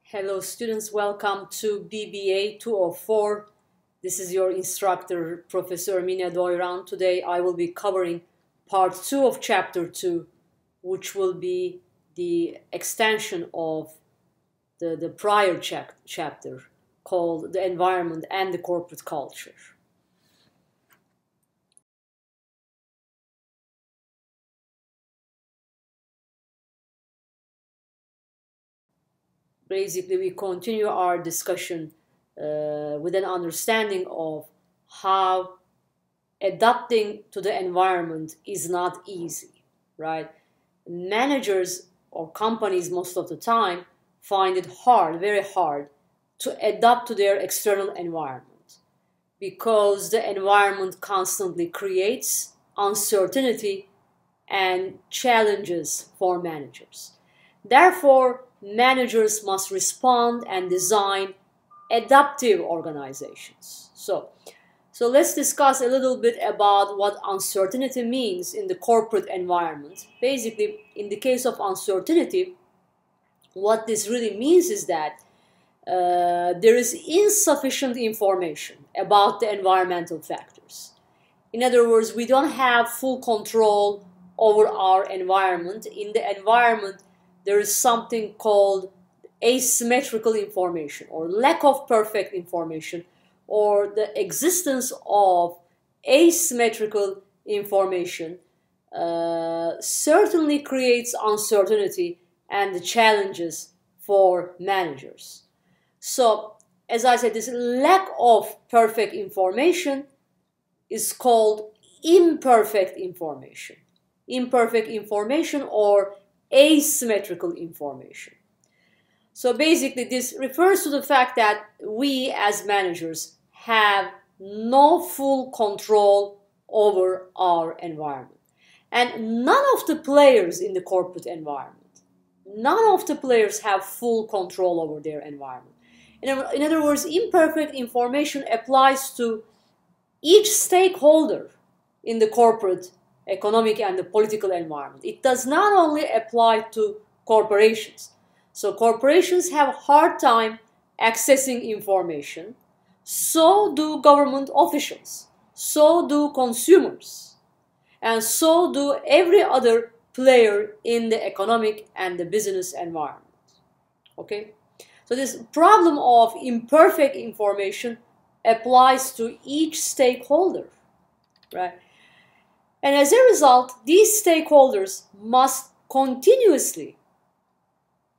Hello students, welcome to BBA 204. This is your instructor, Professor Mina Doiran. Today I will be covering part 2 of chapter 2, which will be the extension of the prior chapter called The Environment and the Corporate Culture. Basically, we continue our discussion with an understanding of how adapting to the environment is not easy, right? Managers or companies most of the time find it hard, very hard, to adapt to their external environment because the environment constantly creates uncertainty and challenges for managers. Therefore, managers must respond and design adaptive organizations. So let's discuss a little bit about what uncertainty means in the corporate environment. Basically, in the case of uncertainty, what this really means is that there is insufficient information about the environmental factors. In other words, we don't have full control over our environment. In the environment, there is something called asymmetrical information or lack of perfect information, or the existence of asymmetrical information certainly creates uncertainty and challenges for managers. So, as I said, this lack of perfect information is called imperfect information. Imperfect information or asymmetrical information. So basically, this refers to the fact that we as managers have no full control over our environment. And none of the players in the corporate environment, none of the players have full control over their environment. In other words, imperfect information applies to each stakeholder in the corporate, economic, and the political environment. It does not only apply to corporations. So corporations have a hard time accessing information. So do government officials. So do consumers. And so do every other player in the economic and the business environment. Okay? So this problem of imperfect information applies to each stakeholder, right? And as a result, these stakeholders must continuously,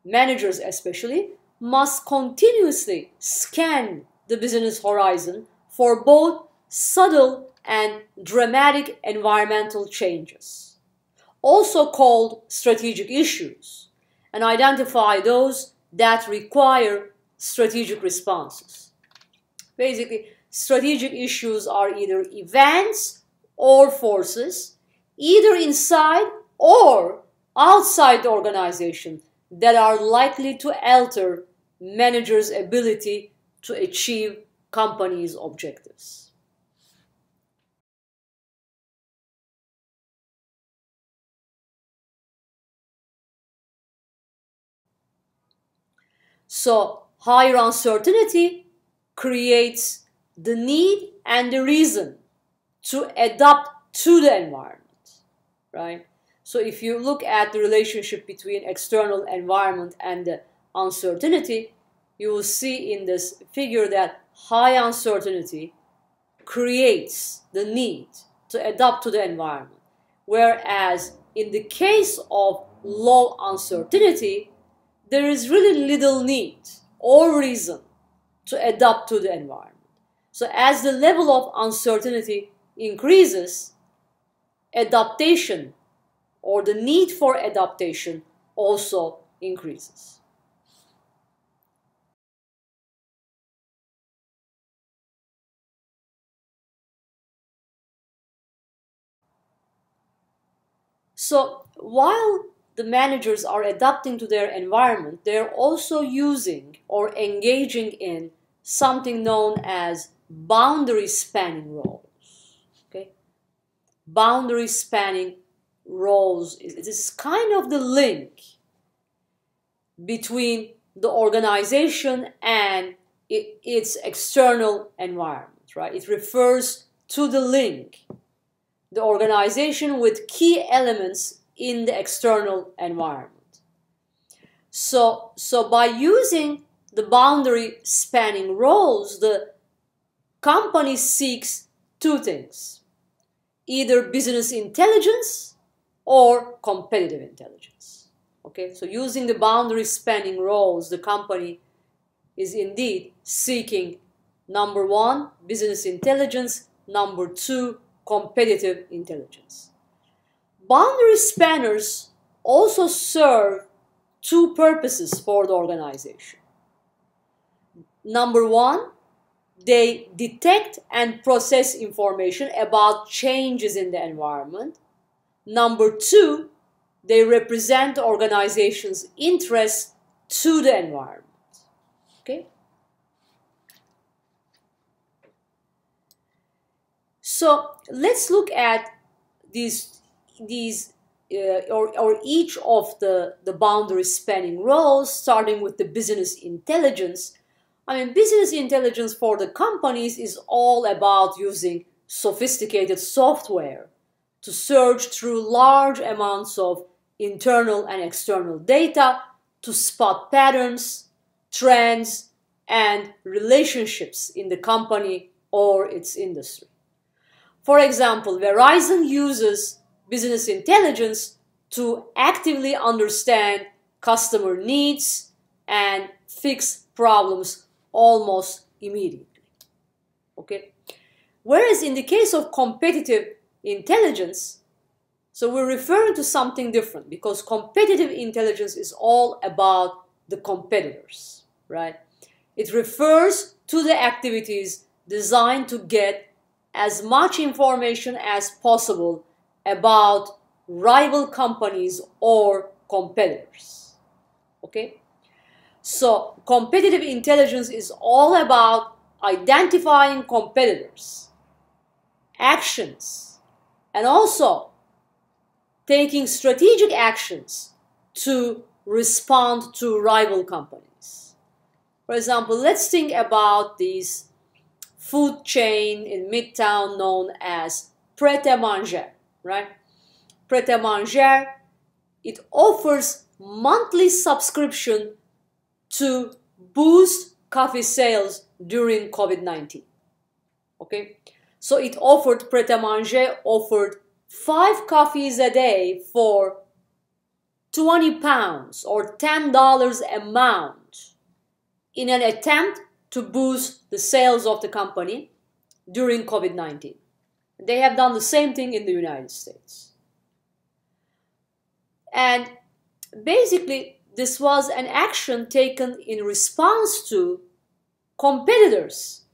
managers especially, must continuously scan the business horizon for both subtle and dramatic environmental changes, also called strategic issues, and identify those that require strategic responses. Basically, strategic issues are either events or forces, either inside or outside the organization, that are likely to alter managers' ability to achieve companies' objectives. So, higher uncertainty creates the need and the reason to adapt to the environment, right? So if you look at the relationship between external environment and the uncertainty, you will see in this figure that high uncertainty creates the need to adapt to the environment, whereas in the case of low uncertainty, there is really little need or reason to adapt to the environment. So as the level of uncertainty increases, adaptation or the need for adaptation also increases. So while the managers are adapting to their environment, they're also using or engaging in something known as boundary spanning roles. Okay? Boundary spanning roles is kind of the link between the organization and its external environment, right? It refers to the link, the organization with key elements in the external environment. So by using the boundary spanning roles, the company seeks two things: either business intelligence or competitive intelligence. Okay, so using the boundary spanning roles, the company is indeed seeking, number one, business intelligence, number two, competitive intelligence. Boundary spanners also serve two purposes for the organization. Number one, they detect and process information about changes in the environment. Number two, they represent the organization's interests to the environment. Okay? So let's look at these or each of the boundary spanning roles, starting with the business intelligence. I mean, business intelligence for the companies is all about using sophisticated software to search through large amounts of internal and external data to spot patterns, trends, and relationships in the company or its industry. For example, Verizon uses business intelligence to actively understand customer needs and fix problems almost immediately. Okay? Whereas in the case of competitive intelligence, so we're referring to something different, because competitive intelligence is all about the competitors, right? It refers to the activities designed to get as much information as possible about rival companies or competitors. Okay? So competitive intelligence is all about identifying competitors, actions, and also taking strategic actions to respond to rival companies. For example, let's think about this food chain in Midtown known as Pret-a-Manger, right? Pret-a-Manger, it offers monthly subscription to boost coffee sales during COVID-19. Okay? So it offered, Pret-a-Manger offered 5 coffees a day for 20 pounds or $10 amount in an attempt to boost the sales of the company during COVID-19. They have done the same thing in the United States. And basically, this was an action taken in response to competitors'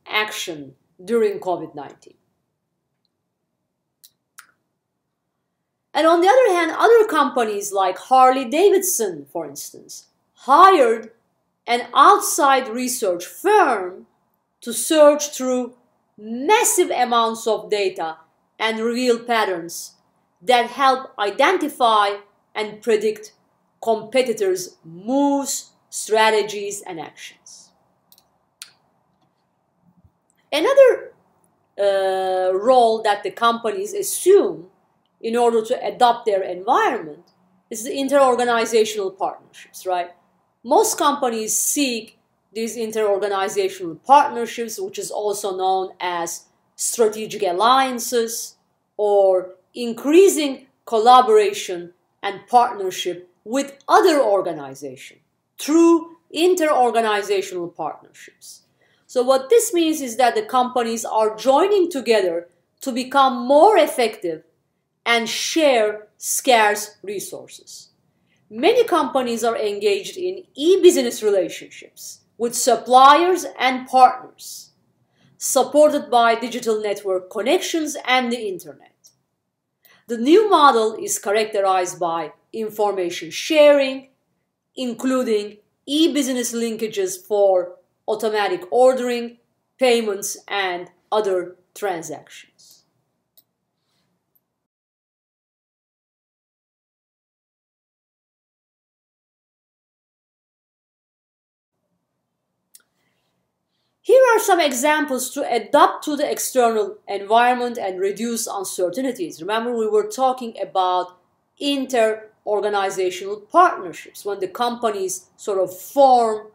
action during COVID-19. And on the other hand, other companies like Harley-Davidson, for instance, hired an outside research firm to search through massive amounts of data and reveal patterns that help identify and predict competitors' moves, strategies, and actions. Another role that the companies assume in order to adapt their environment is the interorganizational partnerships, right? Most companies seek these interorganizational partnerships, which is also known as strategic alliances, or increasing collaboration and partnership with other organizations through interorganizational partnerships. So what this means is that the companies are joining together to become more effective and share scarce resources. Many companies are engaged in e-business relationships with suppliers and partners, supported by digital network connections and the internet. The new model is characterized by information sharing, including e-business linkages for automatic ordering, payments, and other transactions. some examples to adapt to the external environment and reduce uncertainties. Remember, we were talking about inter-organizational partnerships, when the companies sort of form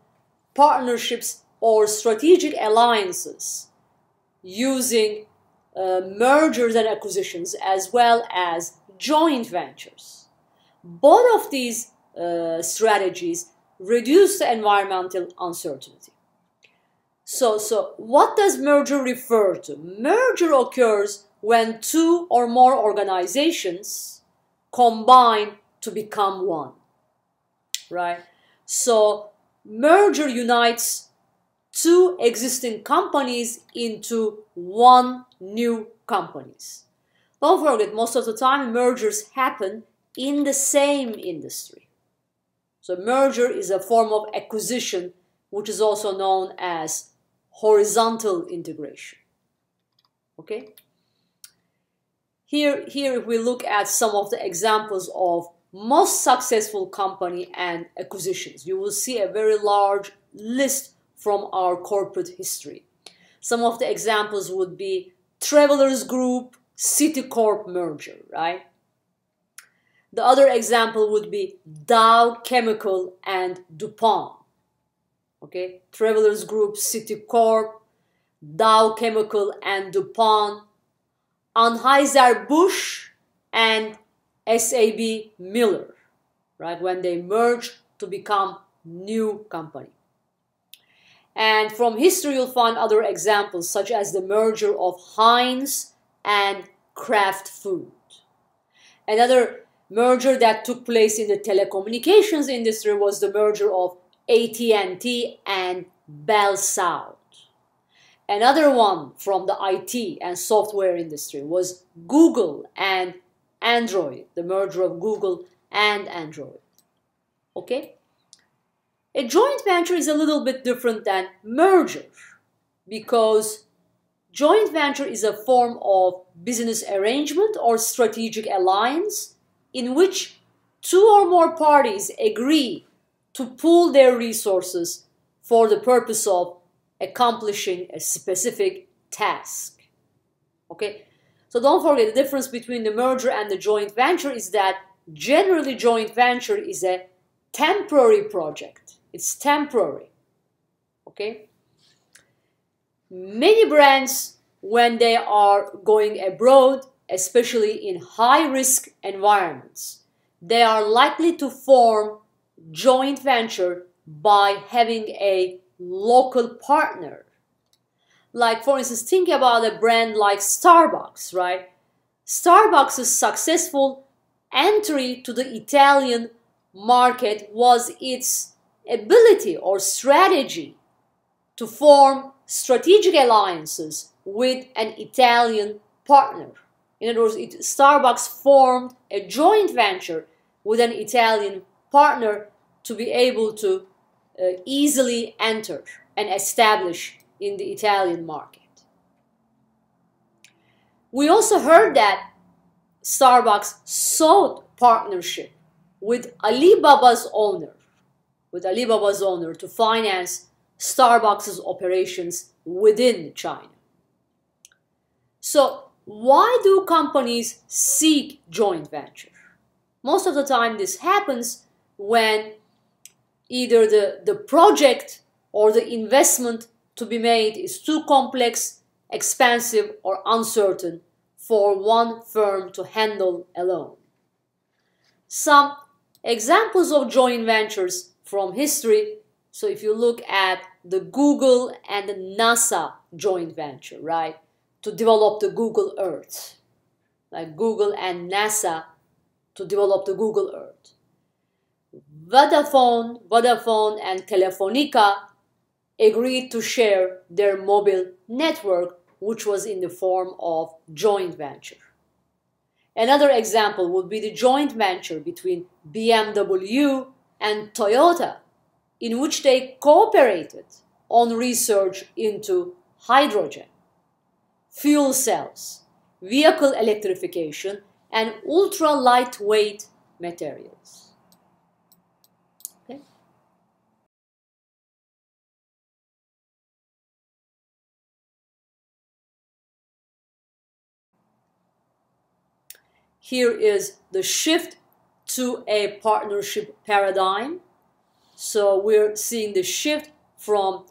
partnerships or strategic alliances using mergers and acquisitions as well as joint ventures. Both of these strategies reduce the environmental uncertainty. So what does merger refer to? Merger occurs when two or more organizations combine to become one, right? So merger unites two existing companies into one new companies. Don't forget, most of the time mergers happen in the same industry. So merger is a form of acquisition, which is also known as horizontal integration. Okay? Here if we look at some of the examples of most successful company and acquisitions, you will see a very large list from our corporate history. Some of the examples would be Travelers Group, Citicorp merger, right? The other example would be Dow Chemical and DuPont. Okay, Travelers Group, Citicorp, Dow Chemical and DuPont, Anheuser-Busch and SAB Miller, right? When they merged to become new company. And from history, you'll find other examples, such as the merger of Heinz and Kraft Food. Another merger that took place in the telecommunications industry was the merger of AT&T and Bell South. Another one from the IT and software industry was Google and Android, the merger of Google and Android. Okay? A joint venture is a little bit different than merger, because joint venture is a form of business arrangement or strategic alliance in which two or more parties agree to pool their resources for the purpose of accomplishing a specific task. Okay? So don't forget, the difference between the merger and the joint venture is that generally joint venture is a temporary project. It's temporary. Okay? Many brands, when they are going abroad, especially in high-risk environments, they are likely to form joint venture by having a local partner. Like, for instance, think about a brand like Starbucks, right? Starbucks' successful entry to the Italian market was its ability or strategy to form strategic alliances with an Italian partner. In other words, Starbucks formed a joint venture with an Italian partner to be able to easily enter and establish in the Italian market. We also heard that Starbucks sought partnership with Alibaba's owner, to finance Starbucks' operations within China. So why do companies seek joint venture? Most of the time this happens when either the project or the investment to be made is too complex, expensive, or uncertain for one firm to handle alone. Some examples of joint ventures from history. So if you look at the Google and the NASA joint venture, right, to develop the Google Earth, like Google and NASA to develop the Google Earth. Vodafone and Telefonica agreed to share their mobile network, which was in the form of joint venture. Another example would be the joint venture between BMW and Toyota, in which they cooperated on research into hydrogen, fuel cells, vehicle electrification, and ultra-lightweight materials. here is the shift to a partnership paradigm. So we're seeing the shift from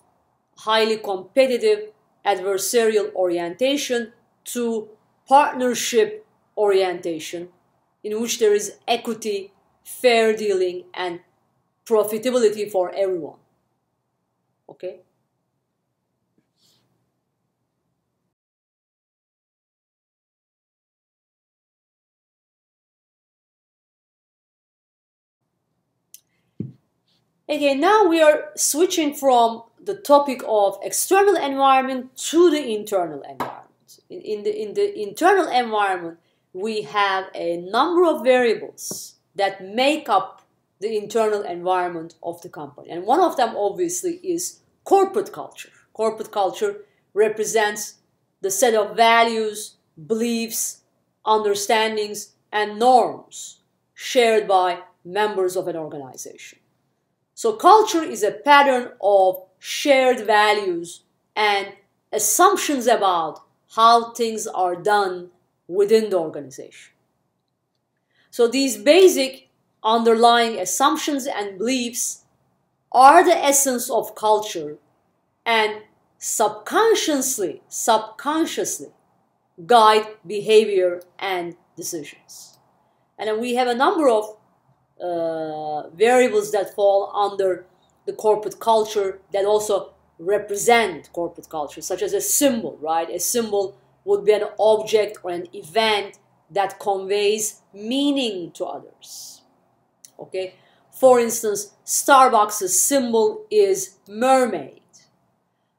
highly competitive adversarial orientation to partnership orientation, in which there is equity, fair dealing, and profitability for everyone. Okay? Again, now we are switching from the topic of external environment to the internal environment. In the internal environment, we have a number of variables that make up the internal environment of the company. And one of them, obviously, is corporate culture. Corporate culture represents the set of values, beliefs, understandings, and norms shared by members of an organization. So culture is a pattern of shared values and assumptions about how things are done within the organization. So these basic underlying assumptions and beliefs are the essence of culture and subconsciously guide behavior and decisions. And then we have a number of variables that fall under the corporate culture that also represent corporate culture, such as a symbol, right? A symbol would be an object or an event that conveys meaning to others. Okay? For instance, Starbucks' symbol is mermaid.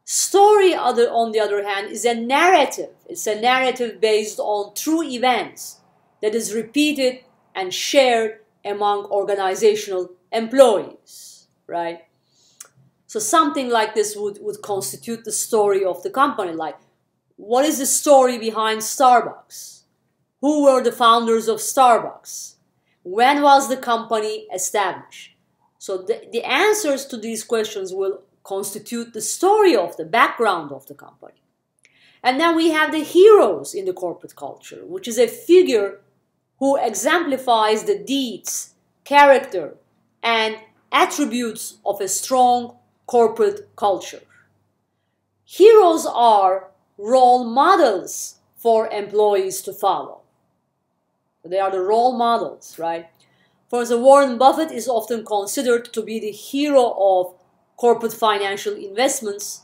Story, on the other hand, is a narrative. It's a narrative based on true events that is repeated and shared among organizational employees, right? So something like this would constitute the story of the company. Like, what is the story behind Starbucks? Who were the founders of Starbucks? When was the company established? So the answers to these questions will constitute the story of the background of the company. And then we have the heroes in the corporate culture, which is a figure who exemplifies the deeds, character, and attributes of a strong corporate culture. Heroes are role models for employees to follow. They are the role models, right? For instance, Warren Buffett is often considered to be the hero of corporate financial investments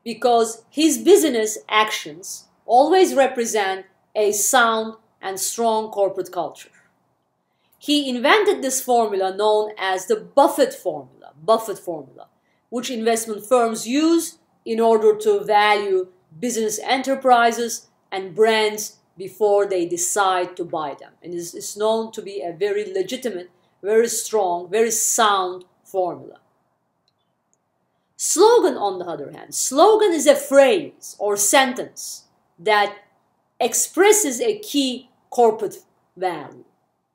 because his business actions always represent a sound and strong corporate culture. He invented this formula known as the Buffett formula, which investment firms use in order to value business enterprises and brands before they decide to buy them. And it's known to be a very legitimate, very strong, very sound formula. Slogan, on the other hand, slogan is a phrase or sentence that expresses a key corporate value,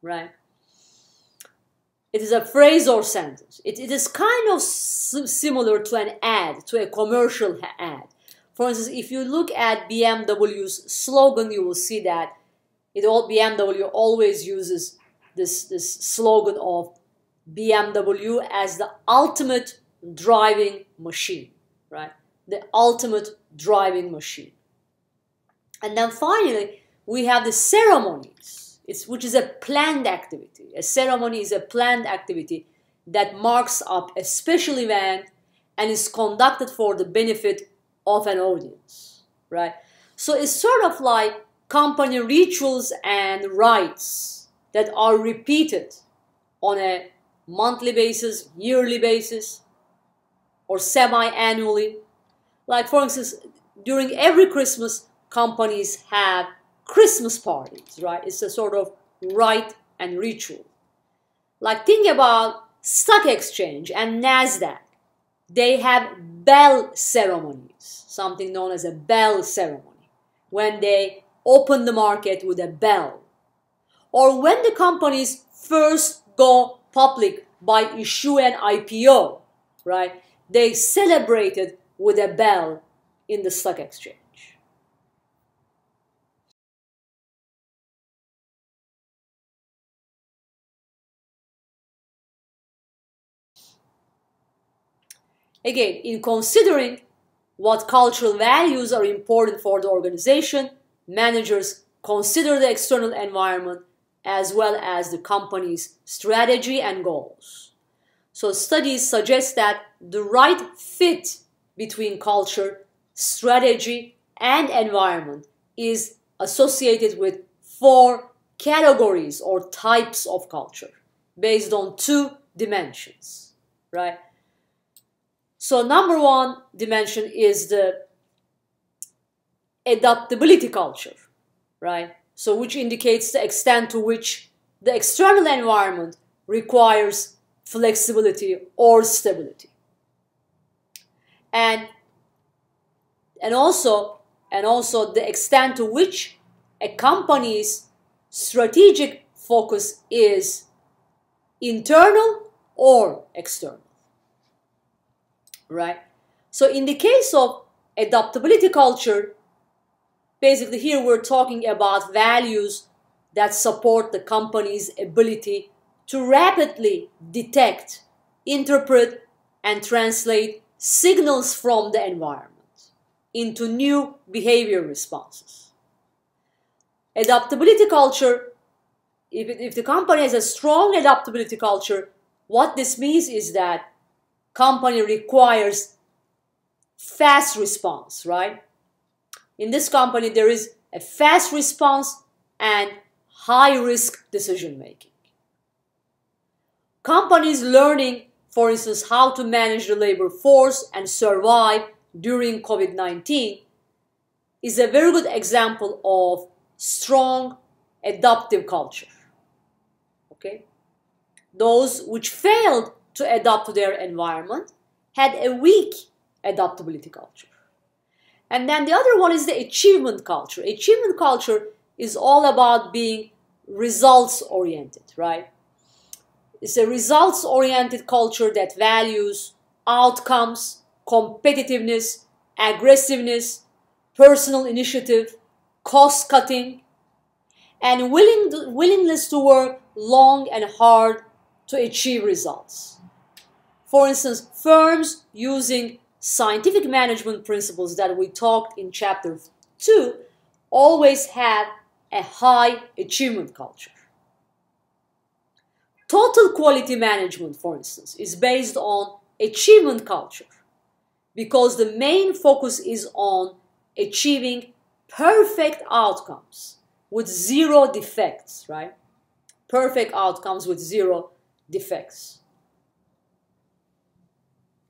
right? It is a phrase or sentence. It is kind of similar to an ad, to a commercial ad. For instance, if you look at BMW's slogan, you will see that BMW always uses this slogan of BMW as the ultimate driving machine, right? The ultimate driving machine. And then finally, we have the ceremonies, which is a planned activity. A ceremony is a planned activity that marks up a special event and is conducted for the benefit of an audience, right? So it's sort of like company rituals and rites that are repeated on a monthly basis, yearly basis, or semi-annually. Like, for instance, during every Christmas, companies have Christmas parties, right? It's a sort of rite and ritual. Like, think about stock exchange and NASDAQ. They have bell ceremonies, something known as a bell ceremony, when they open the market with a bell. Or when the companies first go public by issue an IPO, right? They celebrated with a bell in the stock exchange. Again, in considering what cultural values are important for the organization, managers consider the external environment as well as the company's strategy and goals. So studies suggest that the right fit between culture, strategy, and environment is associated with 4 categories or types of culture based on 2 dimensions, right? So number 1 dimension is the adaptability culture, right? So which indicates the extent to which the external environment requires flexibility or stability. And also the extent to which a company's strategic focus is internal or external, right? So in the case of adaptability culture, basically here we're talking about values that support the company's ability to rapidly detect, interpret, and translate signals from the environment into new behavior responses. Adaptability culture, if the company has a strong adaptability culture, what this means is that company requires fast response, right? In this company, there is a fast response and high-risk decision-making. Companies learning, for instance, how to manage the labor force and survive during COVID-19 is a very good example of strong adaptive culture. Okay? Those which failed to adapt to their environment had a weak adaptability culture. And then the other one is the achievement culture. Achievement culture is all about being results-oriented, right? It's a results-oriented culture that values outcomes, competitiveness, aggressiveness, personal initiative, cost-cutting, and willingness to work long and hard to achieve results. For instance, firms using scientific management principles that we talked in chapter 2 always have a high achievement culture. Total quality management, for instance, is based on achievement culture because the main focus is on achieving perfect outcomes with 0 defects, right? Perfect outcomes with 0 defects.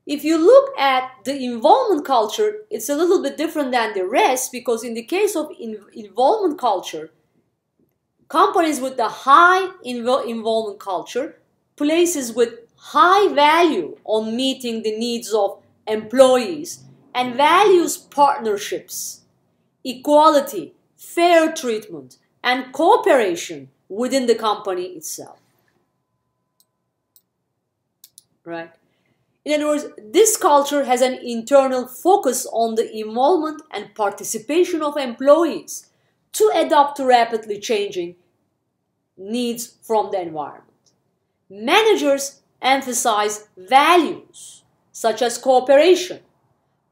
If you look at the involvement culture, it's a little bit different than the rest because in the case of involvement culture, companies with the high involvement culture places with high value on meeting the needs of employees and values partnerships, equality, fair treatment, and cooperation within the company itself. Right? In other words, this culture has an internal focus on the involvement and participation of employees to adapt to rapidly changing needs from the environment. Managers emphasize values such as cooperation,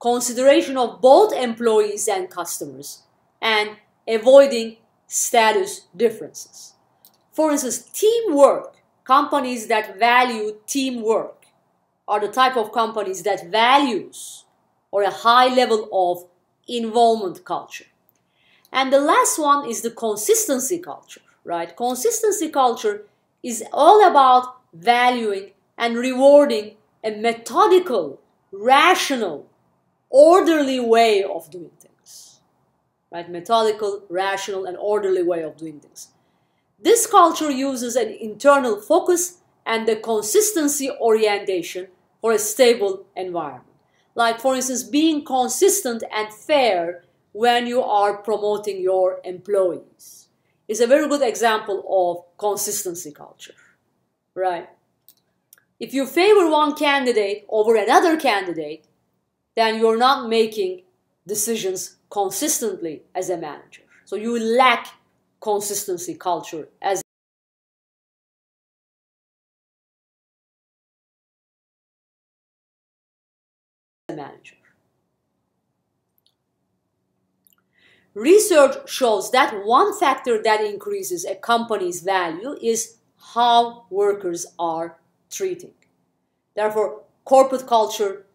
consideration of both employees and customers, and avoiding status differences. For instance, teamwork, companies that value teamwork are the type of companies that values or a high level of involvement culture. And the last one is the consistency culture, right? Consistency culture is all about valuing and rewarding a methodical, rational, orderly way of doing things, right? Methodical, rational, and orderly way of doing things. This culture uses an internal focus and the consistency orientation for a stable environment. Like, for instance, being consistent and fair when you are promoting your employees is a very good example of consistency culture, right? If you favor one candidate over another candidate, then you're not making decisions consistently as a manager. So you lack consistency culture as manager. Research shows that one factor that increases a company's value is how workers are treated. Therefore, corporate culture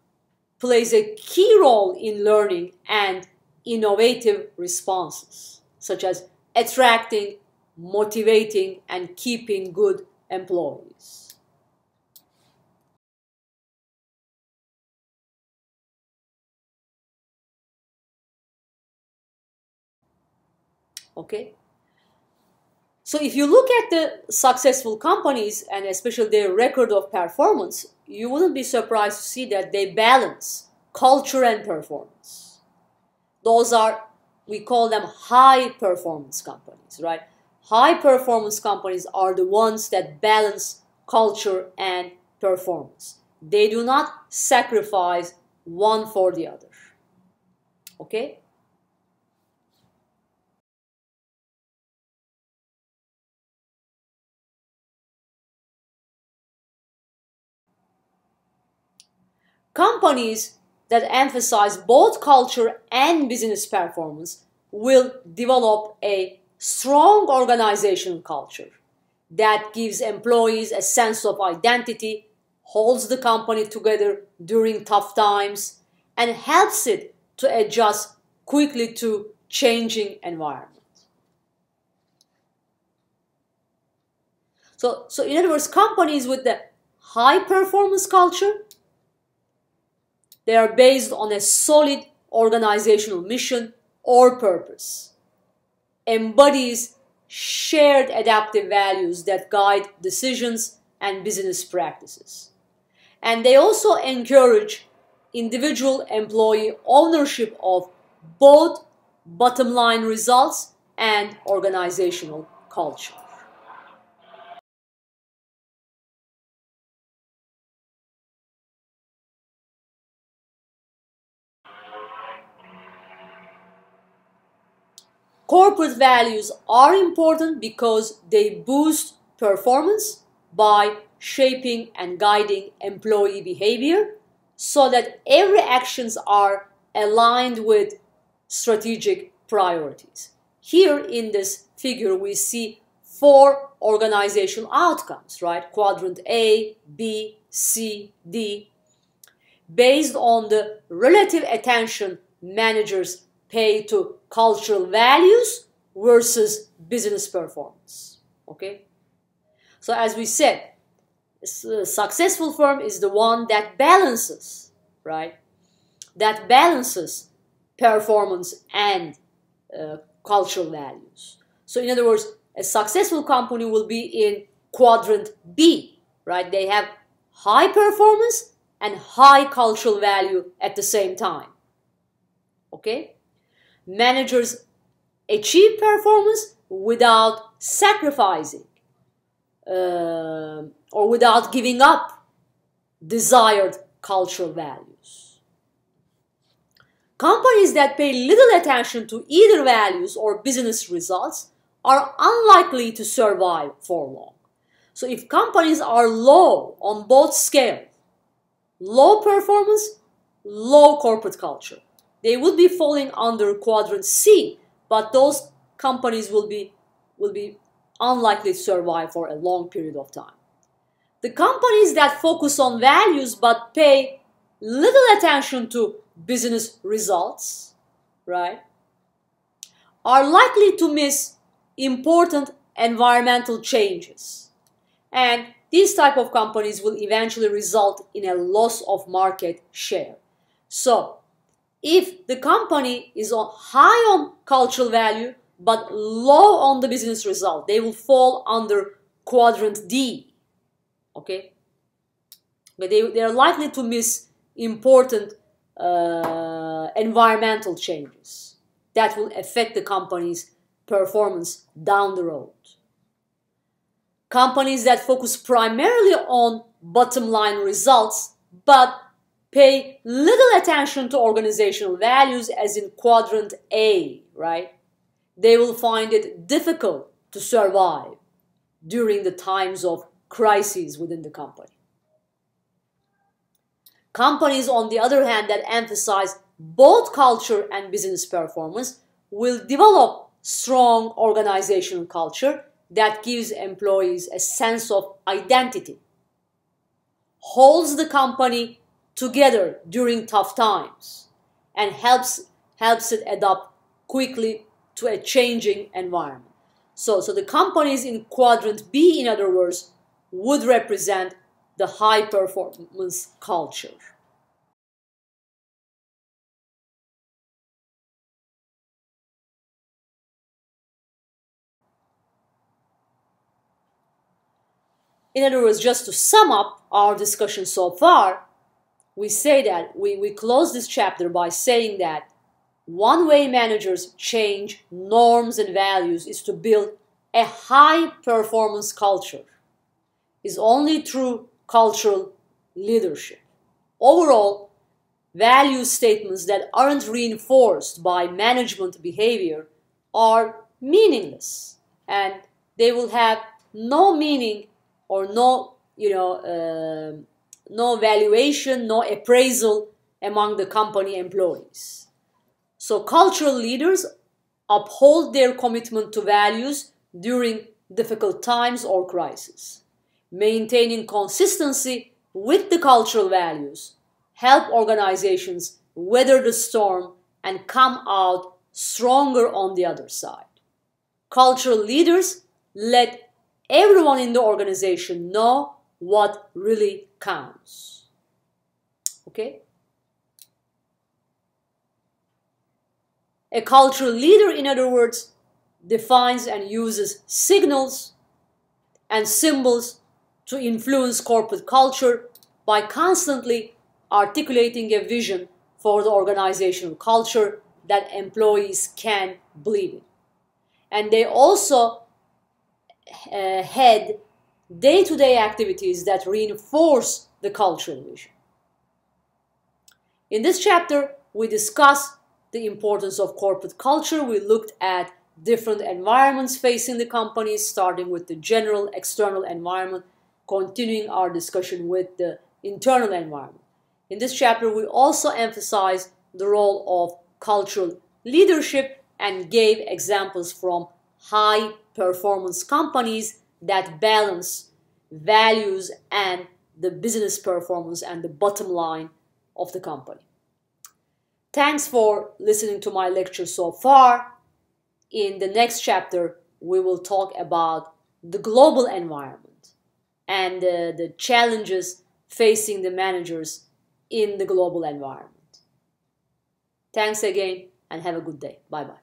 plays a key role in learning and innovative responses, such as attracting, motivating, and keeping good employees. Okay? So if you look at the successful companies and especially their record of performance, you wouldn't be surprised to see that they balance culture and performance. Those are, we call them high performance companies, right? High performance companies are the ones that balance culture and performance. They do not sacrifice one for the other. Okay? Companies that emphasize both culture and business performance will develop a strong organizational culture that gives employees a sense of identity, holds the company together during tough times, and helps it to adjust quickly to changing environment. So in other words, companies with the high performance culture, they are based on a solid organizational mission or purpose, embodies shared adaptive values that guide decisions and business practices. And they also encourage individual employee ownership of both bottom line results and organizational culture. Corporate values are important because they boost performance by shaping and guiding employee behavior so that every actions are aligned with strategic priorities. Here in this figure we see four organizational outcomes, right? Quadrant A, B, C, D, based on the relative attention managers pay to cultural values versus business performance. Okay? So as we said, a successful firm is the one that balances, right? That balances performance and cultural values. So in other words, a successful company will be in quadrant B, right? They have high performance and high cultural value at the same time. Okay? Managers achieve performance without sacrificing or without giving up desired cultural values. Companies that pay little attention to either values or business results are unlikely to survive for long. So if companies are low on both scales, low performance, low corporate culture, they would be falling under quadrant C, but those companies will be unlikely to survive for a long period of time. The companies that focus on values but pay little attention to business results, right, are likely to miss important environmental changes. And these type of companies will eventually result in a loss of market share. So, if the company is high on cultural value but low on the business result, they will fall under quadrant D. Okay? But they are likely to miss important environmental changes that will affect the company's performance down the road. Companies that focus primarily on bottom line results but pay little attention to organizational values, as in quadrant A, right? They will find it difficult to survive during the times of crises within the company. Companies, on the other hand, that emphasize both culture and business performance will develop strong organizational culture that gives employees a sense of identity, holds the company together during tough times, and helps it adapt quickly to a changing environment. So the companies in quadrant B, in other words, would represent the high performance culture. In other words, just to sum up our discussion so far, we say that we close this chapter by saying that one way managers change norms and values is to build a high performance culture. Is only through cultural leadership. Overall, value statements that aren't reinforced by management behavior are meaningless, and they will have no meaning or no valuation, no appraisal among the company employees. So cultural leaders uphold their commitment to values during difficult times or crises. Maintaining consistency with the cultural values help organizations weather the storm and come out stronger on the other side. Cultural leaders let everyone in the organization know what really counts. Okay? A cultural leader, in other words, defines and uses signals and symbols to influence corporate culture by constantly articulating a vision for the organizational culture that employees can believe in. And they also head day-to-day activities that reinforce the cultural vision. In this chapter, we discuss the importance of corporate culture. We looked at different environments facing the companies, starting with the general external environment, continuing our discussion with the internal environment. In this chapter, we also emphasize the role of cultural leadership and gave examples from high-performance companies that balance values and the business performance and the bottom line of the company. Thanks for listening to my lecture so far. In the next chapter, we will talk about the global environment and the challenges facing the managers in the global environment. Thanks again and have a good day. Bye-bye.